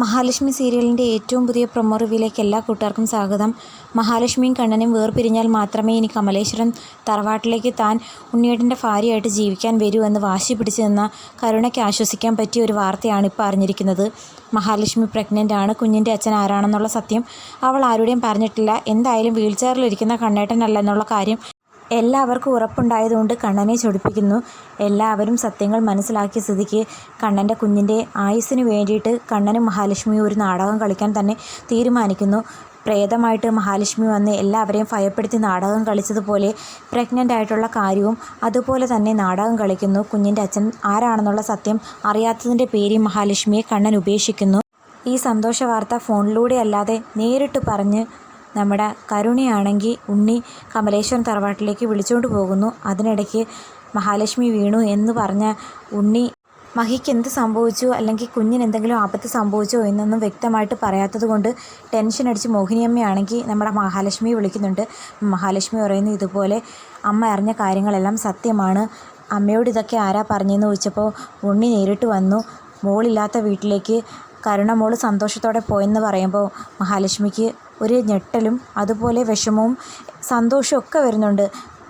മഹാലക്ഷ്മി സീരിയലിൻ്റെ ഏറ്റവും പുതിയ പ്രൊമോ റിവ്യൂയിലേക്ക് എല്ലാ കൂട്ടുകാർക്കും സ്വാഗതം. മഹാലക്ഷ്മിയും കണ്ണനും വേർപിരിഞ്ഞാൽ മാത്രമേ ഇനി കമലേശ്വരം തറവാട്ടിലേക്ക് താൻ ഉണ്ണിയേട്ടൻ്റെ ഭാര്യയായിട്ട് ജീവിക്കാൻ വരൂ എന്ന് വാശി പിടിച്ചു നിന്ന കരുണയ്ക്ക് ആശ്വസിക്കാൻ പറ്റിയ ഒരു വാർത്തയാണ് ഇപ്പോൾ അറിഞ്ഞിരിക്കുന്നത്. മഹാലക്ഷ്മി പ്രഗ്നൻ്റ് ആണ്. കുഞ്ഞിൻ്റെ അച്ഛൻ ആരാണെന്നുള്ള സത്യം അവൾ ആരുടെയും പറഞ്ഞിട്ടില്ല. എന്തായാലും വീൽ ചെയറിലിരിക്കുന്ന കണ്ണേട്ടനല്ല എന്നുള്ള കാര്യം എല്ലാവർക്കും ഉറപ്പുണ്ടായതുകൊണ്ട് കണ്ണനെ ചൊടിപ്പിക്കുന്നു. എല്ലാവരും സത്യങ്ങൾ മനസ്സിലാക്കിയ സ്ഥിതിക്ക് കണ്ണൻ്റെ കുഞ്ഞിൻ്റെ ആയുസ്സിന് വേണ്ടിയിട്ട് കണ്ണനും മഹാലക്ഷ്മിയും ഒരു നാടകം കളിക്കാൻ തന്നെ തീരുമാനിക്കുന്നു. പ്രേതമായിട്ട് മഹാലക്ഷ്മി വന്ന് എല്ലാവരെയും ഭയപ്പെടുത്തി നാടകം കളിച്ചതുപോലെ പ്രഗ്നൻ്റ് ആയിട്ടുള്ള കാര്യവും അതുപോലെ തന്നെ നാടകം കളിക്കുന്നു. കുഞ്ഞിൻ്റെ അച്ഛൻ ആരാണെന്നുള്ള സത്യം അറിയാത്തതിൻ്റെ പേരിൽ മഹാലക്ഷ്മിയെ കണ്ണൻ ഉപേക്ഷിക്കുന്നു. ഈ സന്തോഷ വാർത്ത ഫോണിലൂടെ അല്ലാതെ നേരിട്ട് പറഞ്ഞ് നമ്മുടെ കരുണയാണെങ്കിൽ ഉണ്ണി കമലേശ്വരം തറവാട്ടിലേക്ക് വിളിച്ചുകൊണ്ട് പോകുന്നു. അതിനിടയ്ക്ക് മഹാലക്ഷ്മി വീണു എന്ന് പറഞ്ഞ ഉണ്ണി മഹിക്ക് എന്ത് സംഭവിച്ചു, അല്ലെങ്കിൽ കുഞ്ഞിന് എന്തെങ്കിലും ആപത്ത് സംഭവിച്ചോ എന്നൊന്നും വ്യക്തമായിട്ട് പറയാത്തത് കൊണ്ട് ടെൻഷൻ അടിച്ച് മോഹിനിയമ്മയാണെങ്കിൽ നമ്മുടെ മഹാലക്ഷ്മിയെ വിളിക്കുന്നുണ്ട്. മഹാലക്ഷ്മി പറയുന്നു, ഇതുപോലെ അമ്മ അറിഞ്ഞ കാര്യങ്ങളെല്ലാം സത്യമാണ്. അമ്മയോട് ഇതൊക്കെ ആരാ പറഞ്ഞതെന്ന് ചോദിച്ചപ്പോൾ ഉണ്ണി നേരിട്ട് വന്നു. മോളില്ലാത്ത വീട്ടിലേക്ക് കരുണ മോള് സന്തോഷത്തോടെ പോയെന്ന് പറയുമ്പോൾ മഹാലക്ഷ്മിക്ക് ഒരു ഞെട്ടലും അതുപോലെ വിഷമവും സന്തോഷവും ഒക്കെ വരുന്നുണ്ട്.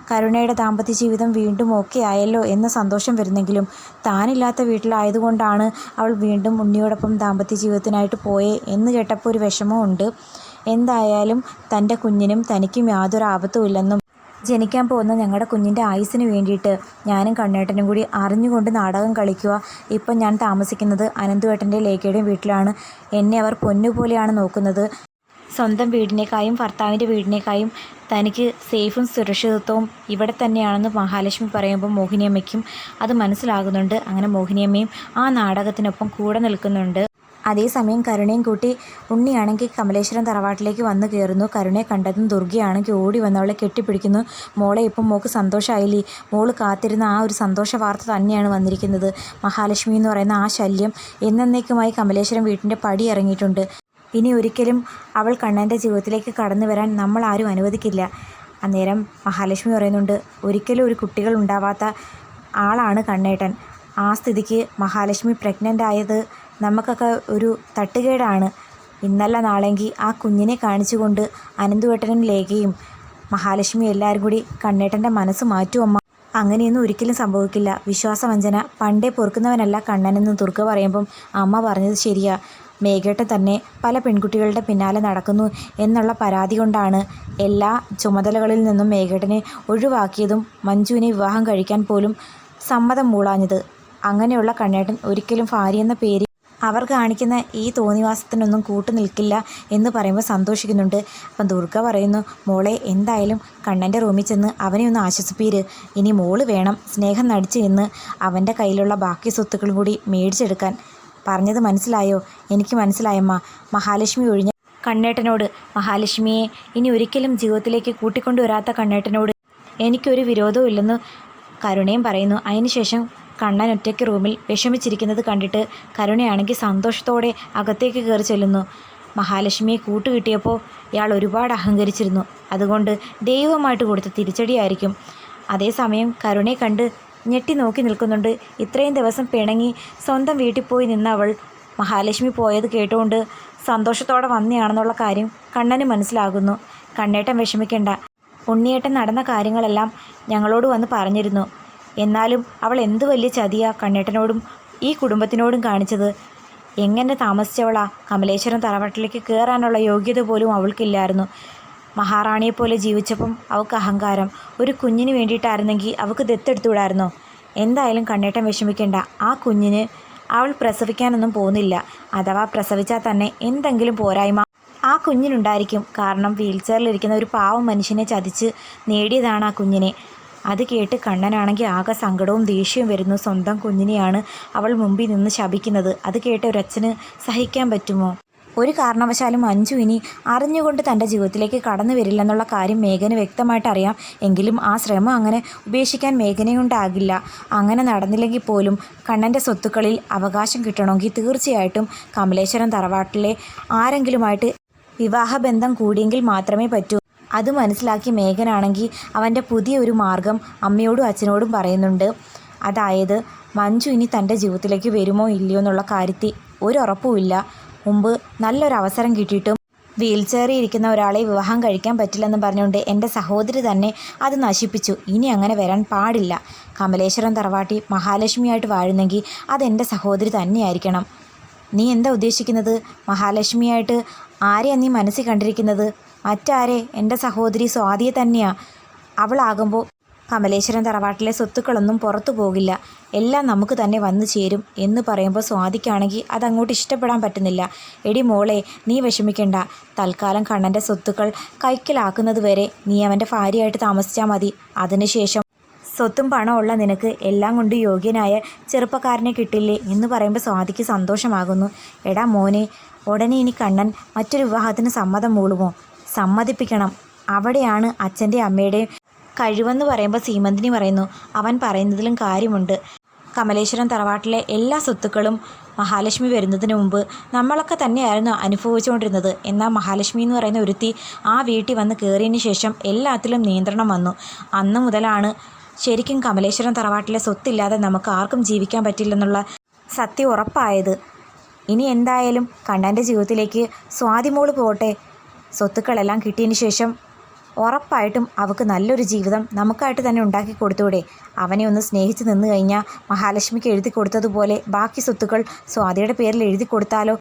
കരുണയുടെ ദാമ്പത്യ ജീവിതം വീണ്ടും ഓക്കെ ആയല്ലോ എന്ന സന്തോഷം വരുന്നെങ്കിലും താനില്ലാത്ത വീട്ടിലായതുകൊണ്ടാണ് അവൾ വീണ്ടും ഉണ്ണിയോടൊപ്പം ദാമ്പത്യ ജീവിതത്തിനായിട്ട് പോയേ എന്ന് കേട്ടപ്പോൾ ഒരു വിഷമമുണ്ട്. എന്തായാലും തൻ്റെ കുഞ്ഞിനും തനിക്കും യാതൊരു ആപത്തുമില്ലെന്നും ജനിക്കാൻ പോകുന്ന ഞങ്ങളുടെ കുഞ്ഞിൻ്റെ ആയുസ്സിന് വേണ്ടിയിട്ട് ഞാനും കണ്ണേട്ടനും കൂടി അറിഞ്ഞുകൊണ്ട് നാടകം കളിക്കുക. ഇപ്പം ഞാൻ താമസിക്കുന്നത് അനന്തുവേട്ടൻ്റെ ലേഖയുടെയും വീട്ടിലാണ്. എന്നെ അവർ പൊന്നുപോലെയാണ് നോക്കുന്നത്. സ്വന്തം വീടിനേക്കായും ഭർത്താവിൻ്റെ വീടിനേക്കായും തനിക്ക് സേഫും സുരക്ഷിതത്വവും ഇവിടെ തന്നെയാണെന്ന് മഹാലക്ഷ്മി പറയുമ്പോൾ മോഹിനിയമ്മയ്ക്കും അത് മനസ്സിലാകുന്നുണ്ട്. അങ്ങനെ മോഹിനിയമ്മയും ആ നാടകത്തിനൊപ്പം കൂടെ നിൽക്കുന്നുണ്ട്. അതേസമയം കരുണയും കൂട്ടി ഉണ്ണിയാണെങ്കിൽ കമലേശ്വരം തറവാട്ടിലേക്ക് വന്ന് കയറുന്നു. കരുണയെ കണ്ടതും ദുർഗയാണെങ്കിൽ ഓടി വന്ന് അവളെ കെട്ടിപ്പിടിക്കുന്നു. മോളെ ഇപ്പം മോൾക്ക് സന്തോഷമായില്ലേ? മോള് കാത്തിരുന്ന ആ ഒരു സന്തോഷ വാർത്ത തന്നെയാണ് വന്നിരിക്കുന്നത്. മഹാലക്ഷ്മി എന്ന് പറയുന്ന ആ ശല്യം എന്നേക്കുമായി കമലേശ്വരം വീട്ടിൻ്റെ പടി ഇറങ്ങിയിട്ടുണ്ട്. ഇനി ഒരിക്കലും അവൾ കണ്ണൻ്റെ ജീവിതത്തിലേക്ക് കടന്നു വരാൻ നമ്മൾ ആരും അനുവദിക്കില്ല. അന്നേരം മഹാലക്ഷ്മി പറയുന്നുണ്ട്, ഒരിക്കലും ഒരു കുട്ടികൾ ഉണ്ടാവാത്ത ആളാണ് കണ്ണേട്ടൻ. ആ സ്ഥിതിക്ക് മഹാലക്ഷ്മി പ്രഗ്നൻ്റ് ആയത് നമുക്കൊക്കെ ഒരു തട്ടുകേടാണ്. ഇന്നല്ല നാളെങ്കിൽ ആ കുഞ്ഞിനെ കാണിച്ചുകൊണ്ട് അനന്തുവേട്ടനും ലേഖയും മഹാലക്ഷ്മി എല്ലാവരും കൂടി കണ്ണേട്ടൻ്റെ മനസ്സ് മാറ്റുമമ്മ. അങ്ങനെയൊന്നും ഒരിക്കലും സംഭവിക്കില്ല. വിശ്വാസവഞ്ചന പണ്ടേ പൊറുക്കുന്നവനല്ല കണ്ണനെന്ന് ദുർഗ പറയുമ്പം അമ്മ പറഞ്ഞത് ശരിയാ. മേഘേട്ടൻ തന്നെ പല പെൺകുട്ടികളുടെ പിന്നാലെ നടക്കുന്നു എന്നുള്ള പരാതി കൊണ്ടാണ് എല്ലാ ചുമതലകളിൽ നിന്നും മേഘേട്ടനെ ഒഴിവാക്കിയതും മഞ്ജുവിനെ വിവാഹം കഴിക്കാൻ പോലും സമ്മതം മൂളാഞ്ഞത്. അങ്ങനെയുള്ള കണ്ണേട്ടൻ ഒരിക്കലും ഭാര്യ എന്ന പേരിൽ അവർ കാണിക്കുന്ന ഈ തോന്നിവാസത്തിനൊന്നും കൂട്ടു നിൽക്കില്ല എന്ന് പറയുമ്പോൾ സന്തോഷിക്കുന്നുണ്ട്. അപ്പം ദുർഗ പറയുന്നു, മോളെ എന്തായാലും കണ്ണൻ്റെ റൂമിൽ ചെന്ന് അവനെ ഒന്ന് ആശ്വസിപ്പീര്. ഇനി മോള് വേണം സ്നേഹം നടിച്ച് നിന്ന് അവൻ്റെ കയ്യിലുള്ള ബാക്കി സ്വത്തുക്കളും കൂടി മേടിച്ചെടുക്കാൻ. പറഞ്ഞത് മനസ്സിലായോ? എനിക്ക് മനസ്സിലായമ്മ. മഹാലക്ഷ്മി ഒഴിഞ്ഞ കണ്ണേട്ടനോട്, മഹാലക്ഷ്മിയെ ഇനി ഒരിക്കലും ജീവിതത്തിലേക്ക് കൂട്ടിക്കൊണ്ടുവരാത്ത കണ്ണേട്ടനോട് എനിക്കൊരു വിരോധവും ഇല്ലെന്ന് കരുണയും പറയുന്നു. അതിനുശേഷം കണ്ണൻ ഒറ്റയ്ക്ക് റൂമിൽ വിഷമിച്ചിരിക്കുന്നത് കണ്ടിട്ട് കരുണയാണെങ്കിൽ സന്തോഷത്തോടെ അകത്തേക്ക് കയറി ചെല്ലുന്നു. മഹാലക്ഷ്മിയെ കൂട്ടുകിട്ടിയപ്പോൾ ഇയാൾ ഒരുപാട് അഹങ്കരിച്ചിരുന്നു. അതുകൊണ്ട് ദൈവമായിട്ട് കൊടുത്ത തിരിച്ചടിയായിരിക്കും. അതേസമയം കരുണയെ കണ്ട് ഞെട്ടി നോക്കി നിൽക്കുന്നുണ്ട്. ഇത്രയും ദിവസം പിണങ്ങി സ്വന്തം വീട്ടിൽ പോയി നിന്ന അവൾ മഹാലക്ഷ്മി പോയത് കേട്ടുകൊണ്ട് സന്തോഷത്തോടെ വന്നയാണെന്നുള്ള കാര്യം കണ്ണന് മനസ്സിലാകുന്നു. കണ്ണേട്ടൻ വിഷമിക്കേണ്ട, ഉണ്ണിയേട്ടൻ നടന്ന കാര്യങ്ങളെല്ലാം ഞങ്ങളോട് വന്ന് പറഞ്ഞിരുന്നു. എന്നാലും അവൾ എന്ത് വലിയ ചതിയാ കണ്ണേട്ടനോടും ഈ കുടുംബത്തിനോടും കാണിച്ചത്. എങ്ങനെ താമസിച്ചവളാ? കമലേശ്വരം തറവാട്ടിലേക്ക് കയറാനുള്ള യോഗ്യത പോലും അവൾക്കില്ലായിരുന്നു. മഹാറാണിയെപ്പോലെ ജീവിച്ചപ്പം അവൾക്ക് അഹങ്കാരം. ഒരു കുഞ്ഞിന് വേണ്ടിയിട്ടായിരുന്നെങ്കിൽ അവൾക്ക് ദത്തെടുത്തുവിടായിരുന്നോ? എന്തായാലും കണ്ണേട്ടൻ വിഷമിക്കേണ്ട. ആ കുഞ്ഞിന് അവൾ പ്രസവിക്കാനൊന്നും പോകുന്നില്ല. അഥവാ പ്രസവിച്ചാൽ തന്നെ എന്തെങ്കിലും പോരായ്മ ആ കുഞ്ഞിനുണ്ടായിരിക്കും. കാരണം വീൽ ചെയറിലിരിക്കുന്ന ഒരു പാവം മനുഷ്യനെ ചതിച്ച് നേടിയതാണ് ആ കുഞ്ഞിനെ. അത് കേട്ട് കണ്ണനാണെങ്കിൽ ആകെ സങ്കടവും ദേഷ്യവും വരുന്നു. സ്വന്തം കുഞ്ഞിനെയാണ് അവൾ മുമ്പിൽ നിന്ന് ശപിക്കുന്നത്. അത് കേട്ട് ഒരച്ഛന് സഹിക്കാൻ പറ്റുമോ? ഒരു കാരണവശാലും മഞ്ജു ഇനി അറിഞ്ഞുകൊണ്ട് തൻ്റെ ജീവിതത്തിലേക്ക് കടന്നു വരില്ലെന്നുള്ള കാര്യം മേഘന് വ്യക്തമായിട്ട് അറിയാം. എങ്കിലും ആ ശ്രമം അങ്ങനെ ഉപേക്ഷിക്കാൻ മേഘനയുണ്ടാകില്ല. അങ്ങനെ നടന്നില്ലെങ്കിൽ പോലും കണ്ണൻ്റെ സ്വത്തുക്കളിൽ അവകാശം കിട്ടണമെങ്കിൽ തീർച്ചയായിട്ടും കമലേശ്വരം തറവാട്ടിലെ ആരെങ്കിലുമായിട്ട് വിവാഹബന്ധം കൂടിയെങ്കിൽ മാത്രമേ പറ്റൂ. അത് മനസ്സിലാക്കി മേഘനാണെങ്കിൽ അവൻ്റെ പുതിയൊരു മാർഗം അമ്മയോടും അച്ഛനോടും പറയുന്നുണ്ട്. അതായത് മഞ്ജു ഇനി തൻ്റെ ജീവിതത്തിലേക്ക് വരുമോ ഇല്ലയോ എന്നുള്ള കാര്യത്തിൽ ഒരുറപ്പുമില്ല. മുമ്പ് നല്ലൊരു അവസരം കിട്ടിയിട്ടും വീൽ ചെയറിൽ ഇരിക്കുന്ന ഒരാളെ വിവാഹം കഴിക്കാൻ പറ്റില്ലെന്ന് പറഞ്ഞുകൊണ്ട് എൻ്റെ സഹോദരി തന്നെ അത് നശിപ്പിച്ചു. ഇനി അങ്ങനെ വരാൻ പാടില്ല. കമലേശ്വരം തറവാട്ടി മഹാലക്ഷ്മിയായിട്ട് വാഴുന്നെങ്കിൽ അതെൻ്റെ സഹോദരി തന്നെയായിരിക്കണം. നീ എന്താ ഉദ്ദേശിക്കുന്നത്? മഹാലക്ഷ്മിയായിട്ട് ആരെയാണ് നീ മനസ്സിൽ കണ്ടിരിക്കുന്നത്? മറ്റാരെ? എൻ്റെ സഹോദരി സ്വാതിയെ തന്നെയാ. അവളാകുമ്പോൾ കമലേശ്വരം തറവാട്ടിലെ സ്വത്തുക്കളൊന്നും പുറത്തു പോകില്ല, എല്ലാം നമുക്ക് തന്നെ വന്നു ചേരും എന്ന് പറയുമ്പോൾ സ്വാതിക്കാണെങ്കിൽ അതങ്ങോട്ട് ഇഷ്ടപ്പെടാൻ പറ്റുന്നില്ല. എടി മോളെ, നീ വിഷമിക്കണ്ട. തൽക്കാലം കണ്ണൻ്റെ സ്വത്തുക്കൾ കൈക്കലാക്കുന്നത് വരെ നീ അവൻ്റെ ഭാര്യയായിട്ട് താമസിച്ചാൽ മതി. അതിനുശേഷം സ്വത്തും പണമുള്ള നിനക്ക് എല്ലാം കൊണ്ട് യോഗ്യനായ ചെറുപ്പക്കാരനെ കിട്ടില്ലേ എന്ന് പറയുമ്പോൾ സ്വാതിക്ക് സന്തോഷമാകുന്നു. എടാ മോനെ, ഉടനെ ഇനി കണ്ണൻ മറ്റൊരു വിവാഹത്തിന് സമ്മതം മൂളുമോ? സമ്മതിപ്പിക്കണം. അവിടെയാണ് അച്ഛൻ്റെ അമ്മയുടെയും കഴിവെന്ന് പറയുമ്പോൾ സീമന്തിനി പറയുന്നു, അവൻ പറയുന്നതിലും കാര്യമുണ്ട്. കമലേശ്വരം തറവാട്ടിലെ എല്ലാ സ്വത്തുക്കളും മഹാലക്ഷ്മി വരുന്നതിന് മുമ്പ് നമ്മളൊക്കെ തന്നെയായിരുന്നു അനുഭവിച്ചുകൊണ്ടിരുന്നത്. എന്നാൽ മഹാലക്ഷ്മി എന്ന് പറയുന്ന ഒരുത്തി ആ വീട്ടിൽ വന്ന് കയറിയതിന് ശേഷം എല്ലാത്തിലും നിയന്ത്രണം വന്നു. അന്ന് മുതലാണ് ശരിക്കും കമലേശ്വരം തറവാട്ടിലെ സ്വത്തില്ലാതെ നമുക്ക് ആർക്കും ജീവിക്കാൻ പറ്റില്ലെന്നുള്ള സത്യം ഉറപ്പായത്. ഇനി എന്തായാലും കണ്ണൻ്റെ ജീവിതത്തിലേക്ക് സ്വാതിമോള് പോട്ടെ. സ്വത്തുക്കളെല്ലാം കിട്ടിയതിന് ശേഷം ഉറപ്പായിട്ടും അവൾക്ക് നല്ലൊരു ജീവിതം നമുക്കായിട്ട് തന്നെ ഉണ്ടാക്കി കൊടുത്തൂടെ? അവനെ ഒന്ന് സ്നേഹിച്ച് നിന്ന് കഴിഞ്ഞാൽ മഹാലക്ഷ്മിക്ക് എഴുതി കൊടുത്തതുപോലെ ബാക്കി സ്വത്തുക്കൾ സ്വാതിയുടെ പേരിൽ എഴുതി കൊടുത്താലോ?